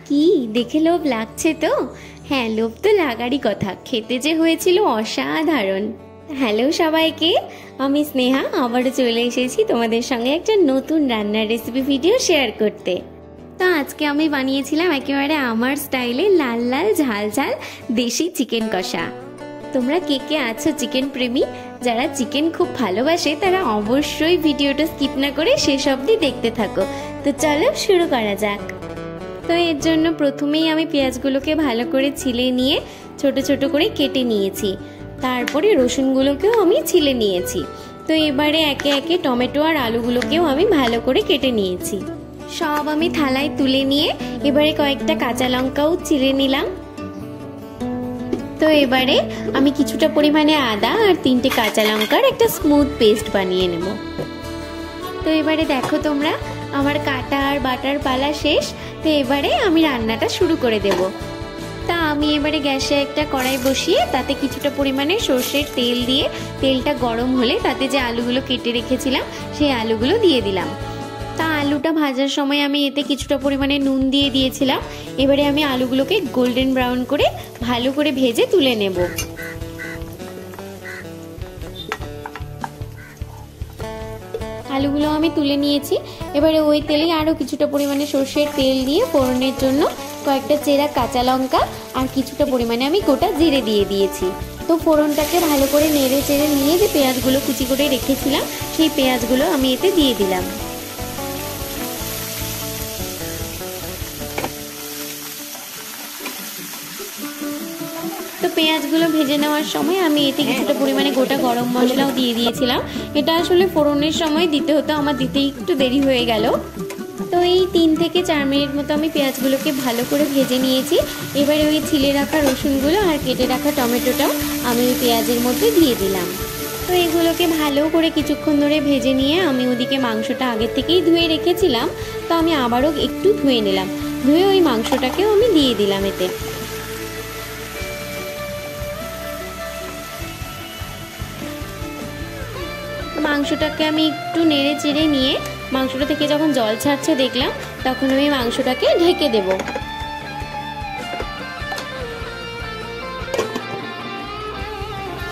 কি দেখে লোভ লাগছে তো? হ্যাঁ, লোভ তো লাগারই কথা, খেতে যে হয়েছিল অসাধারণ। হ্যালো সবাইকে, আমি স্নেহা আবারও চলে এসেছি তোমাদের সঙ্গে একটা নতুন রান্নার রেসিপি ভিডিও শেয়ার করতে। তো আজকে আমি বানিয়েছিলাম একেবারে আমার স্টাইলে লাল লাল ঝাল ঝাল দেশি চিকেন কষা। তোমরা কে কে আছো চিকেন প্রেমী? যারা চিকেন খুব ভালোবাসে তারা অবশ্যই ভিডিওটা স্কিপ না করে শেষ অবধি দেখতে থাকো। তো চলো শুরু করা যাক। তো এর জন্য প্রথমেই আমি পেঁয়াজগুলোকে ভালো করে ছিলে নিয়ে ছোট ছোট করে কেটে নিয়েছি। তারপরে রসুনগুলোকেও আমি ছিলে নিয়েছি। তো এবারে একে একে টমেটো আর আলুগুলোকেও আমি ভালো করে কেটে নিয়েছি। সব আমি থালায় তুলে নিয়ে এবারে কয়েকটা কাঁচা লঙ্কাও চিড়ে নিলাম। তো এবারে আমি কিছুটা পরিমাণে আদা আর 3টে কাঁচা লঙ্কার একটা স্মুথ পেস্ট বানিয়ে নেব। তো এবারে দেখো তোমরা, আমার কাটা আর বাটার পালা শেষ। তো এবারে আমি রান্নাটা শুরু করে দেব। তা আমি এবারে গ্যাসে একটা কড়াই বসিয়ে তাতে কিছুটা পরিমাণে সর্ষের তেল দিয়ে তেলটা গরম হলে তাতে যে আলুগুলো কেটে রেখেছিলাম সেই আলুগুলো দিয়ে দিলাম। তা আলুটা ভাজার সময় আমি এতে কিছুটা পরিমাণে নুন দিয়ে দিয়েছিলাম। এবারে আমি আলুগুলোকে গোল্ডেন ব্রাউন করে ভালো করে ভেজে তুলে নেব। আলুগুলো আমি তুলে নিয়েছি। এবারে ওই তেলে আরও কিছুটা পরিমাণে সর্ষের তেল দিয়ে ফোড়নের জন্য কয়েকটা চেরা কাঁচা লঙ্কা আর কিছুটা পরিমাণে আমি গোটা জিরে দিয়ে দিয়েছি। তো ফোড়নটাকে ভালো করে নেড়ে চেড়ে নিয়ে যে পেঁয়াজগুলো কুচি করে রেখেছিলাম সেই পেঁয়াজগুলো আমি এতে দিয়ে দিলাম। তো পেঁয়াজগুলো ভেজে নেওয়ার সময় আমি এতে কিছুটা পরিমাণে গোটা গরম মশলাও দিয়ে দিয়েছিলাম। এটা আসলে ফোড়নের সময় দিতে হতো, আমার দিতে একটু দেরি হয়ে গেল। তো এই 3 থেকে 4 মিনিট মতো আমি পেঁয়াজগুলোকে ভালো করে ভেজে নিয়েছি। এবারে ওই ছিলে রাখা রসুনগুলো আর কেটে রাখা টমেটোটাও আমি ওই পেঁয়াজের মধ্যে দিয়ে দিলাম। তো এগুলোকে ভালো করে কিছুক্ষণ ধরে ভেজে নিয়ে আমি ওদিকে মাংসটা আগের থেকেই ধুয়ে রেখেছিলাম। তো আমি আবারও একটু ধুয়ে নিলাম, ধুয়ে ওই মাংসটাকেও আমি দিয়ে দিলাম এতে। মাংসটাকে আমি একটু নেড়ে চেড়ে নিয়ে মাংসটা থেকে যখন জল ছাড়ছে দেখলাম, তখন আমি মাংসটাকে ঢেকে দেব।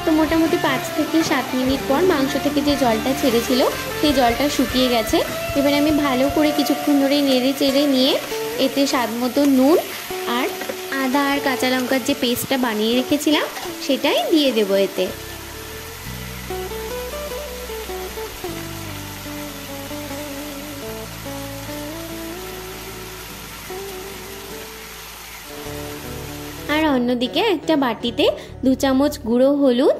তো মোটামুটি 5 থেকে 7 মিনিট পর মাংস থেকে যে জলটা ছেড়েছিল সেই জলটা শুকিয়ে গেছে। এবারে আমি ভালো করে কিছুক্ষণ ধরে নেড়ে চেড়ে নিয়ে এতে স্বাদ মতো নুন আর আদা আর কাঁচা লঙ্কার যে পেস্টটা বানিয়ে রেখেছিলাম সেটাই দিয়ে দেবো এতে। আর অন্যদিকে একটা বাটিতে 2 চামচ গুঁড়ো হলুদ,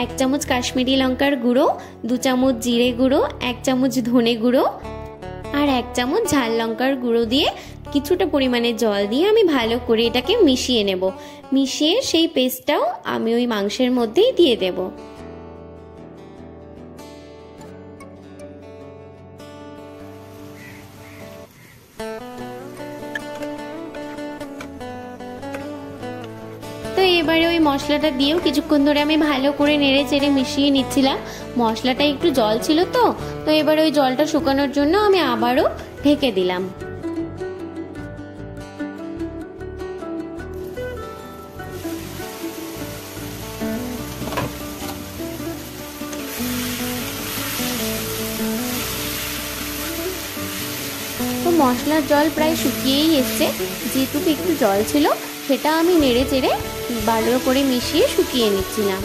1 চামচ কাশ্মীরি লঙ্কার গুঁড়ো, 2 চামচ জিরে গুঁড়ো, 1 চামচ ধনে গুঁড়ো আর 1 চামচ ঝাল লঙ্কার গুঁড়ো দিয়ে কিছুটা পরিমাণে জল দিয়ে আমি ভালো করে এটাকে মিশিয়ে নেব। মিশিয়ে সেই পেস্টটাও আমি ওই মাংসের মধ্যেই দিয়ে দেব। তো এবারে ওই মশলাটা দিয়েও কিছুক্ষণ ধরে আমি ভালো করে নেড়ে চেড়ে মিশিয়ে নিচ্ছিলাম। মশলাটা একটু জল ছিল তো এবারে ওই জলটা শুকানোর জন্য আমি আবারও ঢেকে দিলাম। তো মশলার জল প্রায় শুকিয়েই এসছে, যেটুকু একটু জল ছিল সেটা আমি নেড়ে চেড়ে ভালো করে মিশিয়ে শুকিয়ে নিচ্ছিলাম।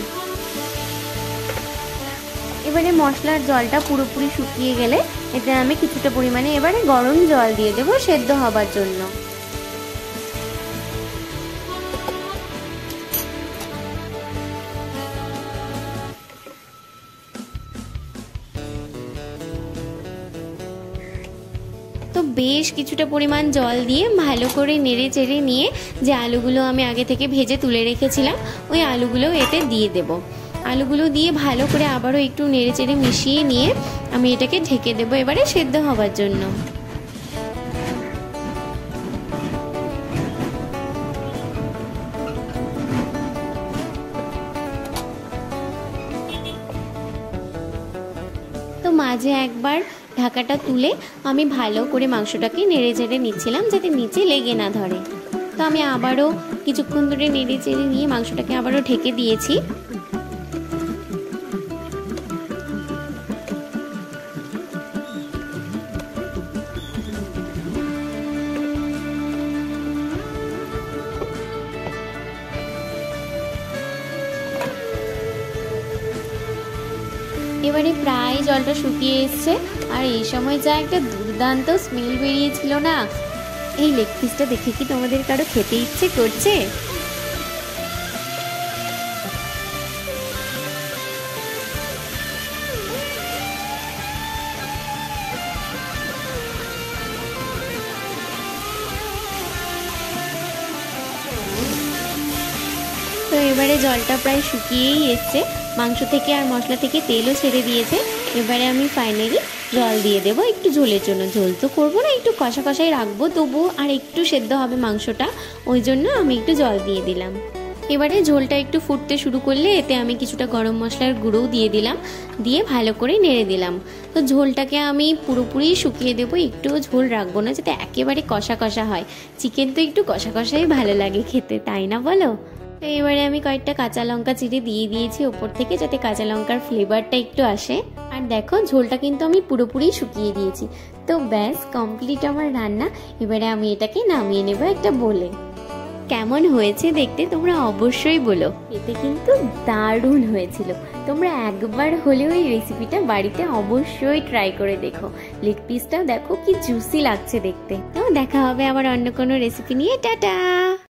এবারে মশলার জলটা পুরোপুরি শুকিয়ে গেলে এতে আমি কিছুটা পরিমাণে এবারে গরম জল দিয়ে দেবো সেদ্ধ হবার জন্য। তো বেশ কিছুটা পরিমাণ জল দিয়ে ভালো করে নেড়ে চেড়ে নিয়ে যে আলুগুলো আমি আগে থেকে ভেজে তুলে রেখেছিলাম ওই আলুগুলো এতে দিয়ে দেব। আলুগুলো দিয়ে ভালো করে আবারও একটু নেড়ে চেড়ে মিশিয়ে নিয়ে আমি এটাকে ঢেকে দেবো এবারে সেদ্ধ হবার জন্য। তো মাঝে একবার ঢাকাটা তুলে আমি ভালো করে মাংসটাকে নেড়ে চেড়ে নিচ্ছিলাম যাতে নিচে লেগে না ধরে। তো আমি আবারও কিছুক্ষণ ধরে নেড়ে চেড়ে নিয়ে মাংসটাকে আবারও ঢেকে দিয়েছি। এবারে প্রায় জলটা শুকিয়ে এসছে, আর এই সময় যা একটা দুর্দান্ত স্মেল বেরিয়েছিল না, এই লেগ পিসটা দেখে কি তোমাদের কারো খেতে ইচ্ছে করছে? তো এবারে জলটা প্রায় শুকিয়েই এসছে, মাংস থেকে আর মশলা থেকে তেলও ছেড়ে দিয়েছে। এবারে আমি ফাইনালি জল দিয়ে দেবো একটু ঝোলের জন্য। ঝোল তো করবো না, একটু কষা কষাই রাখবো, তবু আর একটু সেদ্ধ হবে মাংসটা, ওই জন্য আমি একটু জল দিয়ে দিলাম। এবারে ঝোলটা একটু ফুটতে শুরু করলে এতে আমি কিছুটা গরম মশলার গুঁড়োও দিয়ে দিলাম, দিয়ে ভালো করে নেড়ে দিলাম। তো ঝোলটাকে আমি পুরোপুরি শুকিয়ে দেবো, একটুও ঝোল রাখবো না, যাতে একেবারে কষা কষা হয়। চিকেন তো একটু কষা কষাই ভালো লাগে খেতে, তাই না বলো? তো এবারে আমি কয়েকটা কাঁচা লঙ্কা চিড়ে দিয়ে দিয়েছি ওপর থেকে, যাতে কাঁচা লঙ্কার ফ্লেভারটা একটু আসে। আর দেখো ঝোলটা কিন্তু আমি পুরোপুরি শুকিয়ে দিয়েছি। তো ব্যাস কমপ্লিট আমার রান্না। এবারে আমি এটাকে নামিয়ে নেবো একটা বলে। কেমন হয়েছে দেখতে তোমরা অবশ্যই বলো। এতে কিন্তু দারুণ হয়েছিল। তোমরা একবার হলেও এই রেসিপিটা বাড়িতে অবশ্যই ট্রাই করে দেখো। লেগ পিসটাও দেখো কি জুসি লাগছে দেখতে। তো দেখা হবে আবার অন্য কোনো রেসিপি নিয়ে। টাটা।